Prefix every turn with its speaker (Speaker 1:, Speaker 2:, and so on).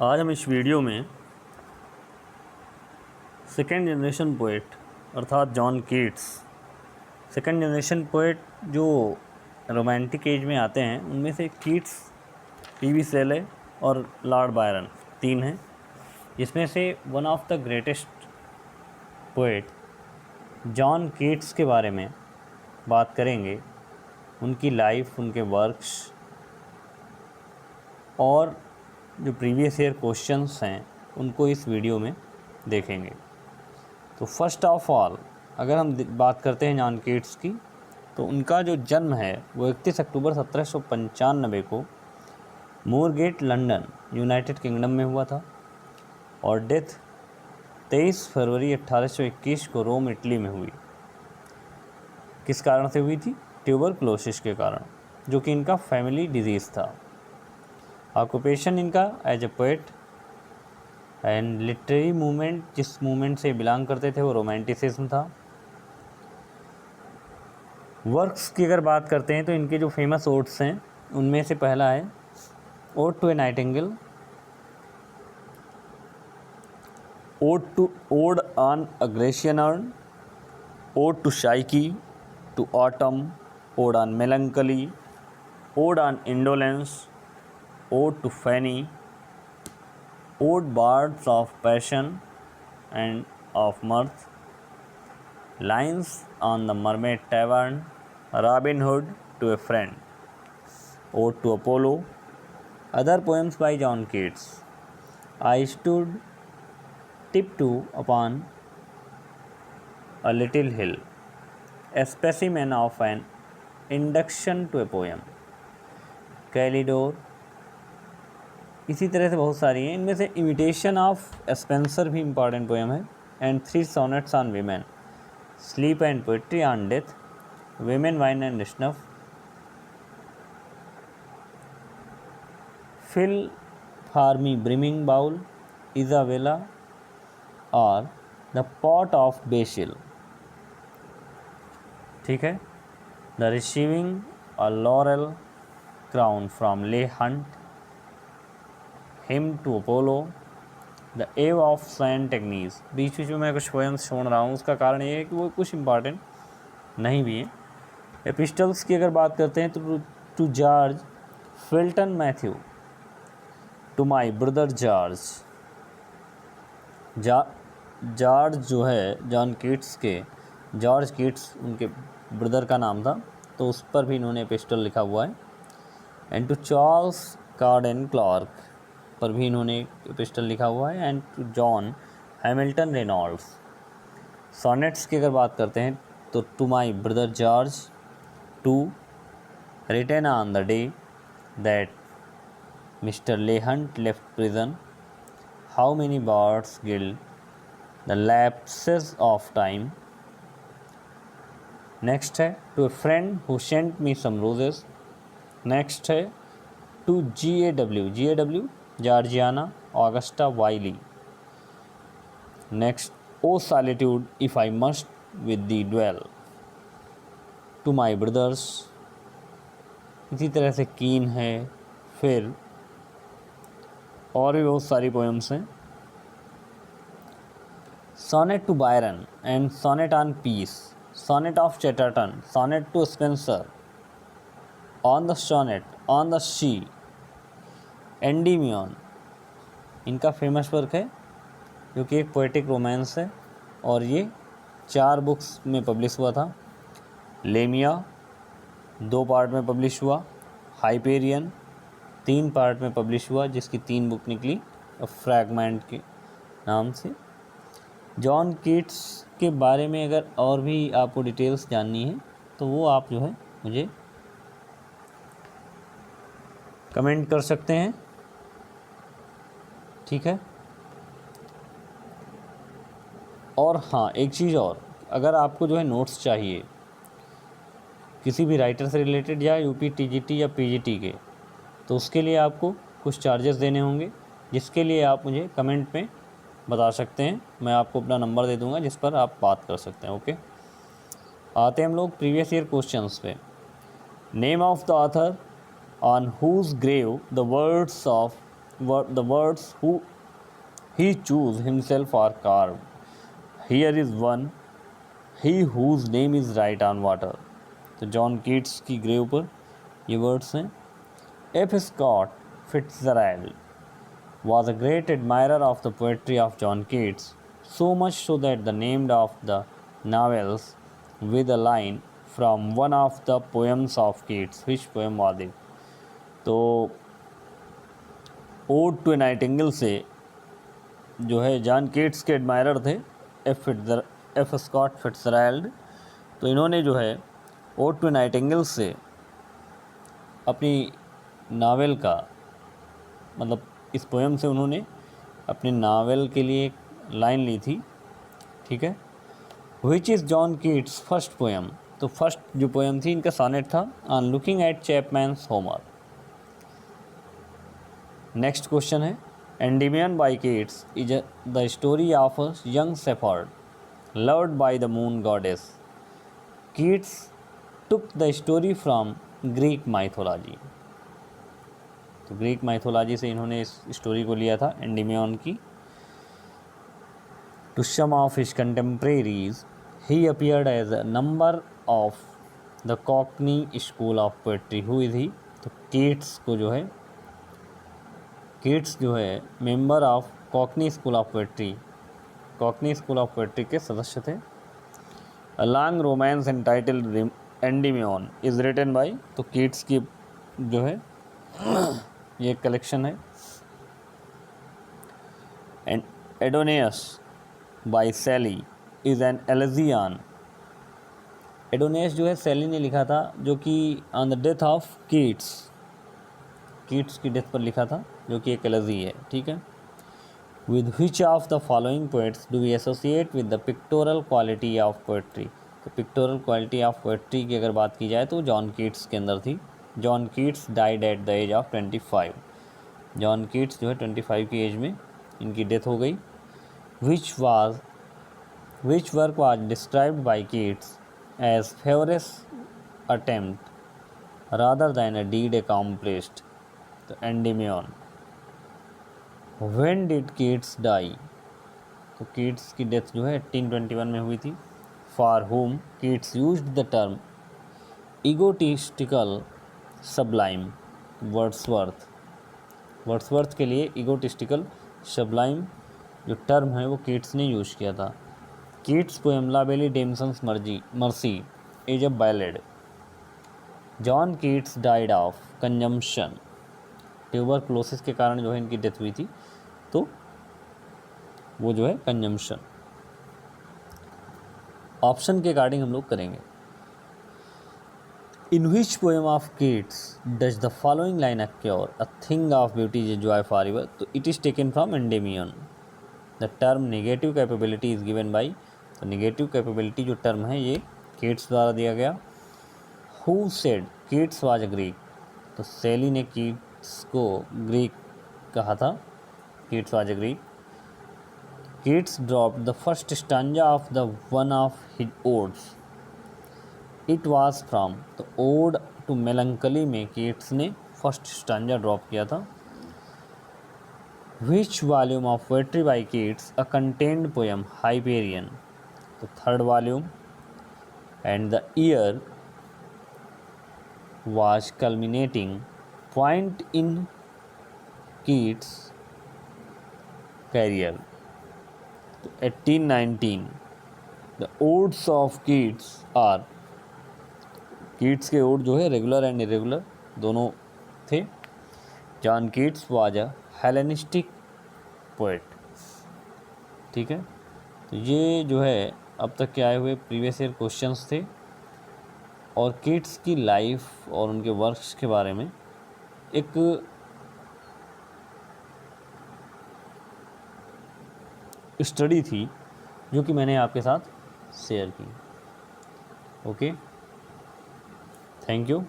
Speaker 1: आज हम इस वीडियो में सेकेंड जनरेशन पोएट अर्थात John Keats, second generation poet जो रोमांटिक एज में आते हैं उनमें से कीट्स, पी.बी. शेले और लॉर्ड बायरन तीन हैं, जिसमें से one of the greatest poet John Keats के बारे में बात करेंगे, उनकी लाइफ, उनके वर्क्स और जो प्रीवियस ईयर क्वेश्चंस हैं उनको इस वीडियो में देखेंगे। तो फर्स्ट ऑफ ऑल अगर हम बात करते हैं जॉन कीट्स की, तो उनका जो जन्म है वो 31 अक्टूबर 1795 को मोरगेट, लंदन, यूनाइटेड किंगडम में हुआ था और डेथ 23 फरवरी 1821 को रोम, इटली में हुई। किस कारण से हुई थी? ट्यूबरक्लोसिस के कारण, जो कि इनका फैमिली डिजीज़ था। ऑक्यूपेशन इनका as a poet and literary movement, जिस मूवमेंट से बिलोंग करते थे वो रोमांटिसिज्म था। वर्क्स की अगर बात करते हैं तो इनके जो फेमस ओड्स हैं उनमें से पहला है ode to a nightingale, ode on a Grecian urn, ode to Psyche, to autumn, ode on melancholy, ode on indolence, ode to Fanny, ode bards of passion and of mirth, lines on the Mermaid tavern, Robin Hood to a friend, ode to Apollo. Other poems by John Keats: I stood tiptoe upon a little hill, a specimen of an induction to a poem, Calidore. इसी तरह से बहुत सारी हैं, इनमें से imitation of Spenser भी important poem है, and 3 sonnets on women, sleep and poetry on death, women, wine and snuff, fill for me brimming bowl, Isabella or the pot of basil. ठीक है। The receiving a laurel crown from Leigh Hunt, hymn to Apollo, the Eve of saint Agnes. बीच बीच में मैं कुछ poems छोड़ रहा हूँ, उसका कारण ये है कि वो कुछ इंपॉर्टेंट नहीं भी है। एपिस्टल्स की अगर बात करते हैं तो to George Felton Mathew, to my brother George. George जो है जॉन कीट्स के, जॉर्ज कीट्स उनके ब्रदर का नाम था, तो उस पर भी इन्होंने एपिस्टल लिखा हुआ है। And to Charles Cowden Clarke पर भी इन्होंने एपिस्टल लिखा हुआ है। And to John Hamilton Reynolds. Sonnets की अगर बात करते हैं तो to my brother George, to written on the day that mister Leigh Hunt left prison, how many birds gild the lapses of time. Next है to a friend who sent me some roses. Next है to GAW Georgiana Augusta Wylie. Next O solitude if I must with thee dwell, to my brothers. इसी तरह से कीन है, फिर और भी बहुत सारी पोएम्स हैं। Sonnet to Byron and sonnet on peace, sonnet of Chatterton, sonnet to Spenser, on the sonnet, on the sea, Endymion. इनका फेमस वर्क है जो कि एक पोएटिक रोमांस है और ये 4 बुक्स में पब्लिश हुआ था। लेमिया 2 पार्ट में पब्लिश हुआ, हाइपेरियन 3 पार्ट में पब्लिश हुआ जिसकी 3 बुक निकली फ्रैगमेंट के नाम से। जॉन कीट्स के बारे में अगर और भी आपको डिटेल्स जाननी है तो वो आप जो है मुझे कमेंट कर सकते हैं। ठीक है। और हाँ, एक चीज़ और, अगर आपको जो है नोट्स चाहिए किसी भी राइटर से रिलेटेड या UP TGT या PGT के, तो उसके लिए आपको कुछ चार्जेस देने होंगे, जिसके लिए आप मुझे कमेंट में बता सकते हैं। मैं आपको अपना नंबर दे दूंगा जिस पर आप बात कर सकते हैं। ओके, आते हैं हम लोग प्रीवियस ईयर क्वेश्चंस पे। Name of the author on whose grave the words of the words who he choose himself are carved. Here is one, he whose name is right on water. तो John Keats की grave पर ये words हैं. F Scott Fitzgerald was a great admirer of the poetry of John Keats, so much so that the named of the novels with a line from one of the poems of Keats. Which poem was it? तो ode to a Nightingale से जो है John Keats के admirer थे F Scott Fitzgerald. तो इन्होंने जो है ओड टू ए नाइटिंगेल से अपनी नावल का मतलब इस पोएम से उन्होंने अपने नावल के लिए एक लाइन ली थी. ठीक है. Which is John Keats first poem. तो फर्स्ट जो पोएम थी इनका सोनेट था on looking at Chapman's Homer. Next question है Endymion by Keats is the story of a young shepherd loved by the moon goddess. Keats took the story from Greek mythology. तो Greek mythology से इन्होंने इस story को लिया था Endymion की. To some of his contemporaries he appeared as a number of the Cockney school of poetry. Who is he. तो Keats जो है member of Cockney school of poetry. Cockney school of poetry के सदस्य थे. A long romance entitled Endymion is written by. तो Keats की जो है ये कलेक्शन है. And Adonais by Shelley is an elegy. Adonais जो है सेली ने लिखा था, जो कि on the death of Keats की डेथ पर लिखा था, जो कि एक एलेजी है. ठीक है. With which of the following poets do we associate with the pictorial quality of poetry. तो पिक्टोरल क्वालिटी ऑफ पोएट्री की अगर बात की जाए तो जॉन कीट्स के अंदर थी. John Keats died at the age of 25. John Keats जो है 25 की एज में इनकी डेथ हो गई. Which work was described by Keats as feverish attempt rather than a deed accomplished. तो Endymion. When did Keats die. तो कीट्स की डेथ जो है 1821 में हुई थी. For whom Keats used the term egotistical sublime. Wordsworth के लिए ईगोटिस्टिकल सबलाइम जो टर्म है वो कीट्स ने यूज़ किया था. Keats poem La Belle Dame sans Merci is a ballad. John Keats died of consumption. Tuberculosis के कारण जो है इनकी डेथ हुई थी, तो वो जो है कंजम्पशन. ऑप्शन के अकॉर्डिंग हम लोग करेंगे. In which poem of Keats does the following line occur? A thing of beauty is a joy forever. तो it is taken from Endymion. The term negative capability is given by. तो negative capability जो term है ये Keats द्वारा दिया गया. Who said Keats was a Greek? तो सेली ने Keats को Greek कहा था. Keats was a Greek. Keats dropped the first stanza of the one of his odes. It was from. तो ओड टू मेलंकली में कीट्स ने फर्स्ट स्टांजा ड्रॉप किया था. Which volume of poetry by Keats a contained poem Hyperion. तो third volume. And the year was culminating point in Keats career. तो 1819. The odes of Keats are. Keats के ode जो है regular and irregular दोनों थे. John Keats was a Hellenistic poet. ठीक है. तो ये जो है अब तक के आए हुए प्रीवियस ईयर क्वेश्चंस थे और कीट्स की लाइफ और उनके वर्क्स के बारे में एक स्टडी थी जो कि मैंने आपके साथ शेयर की. Okay, thank you.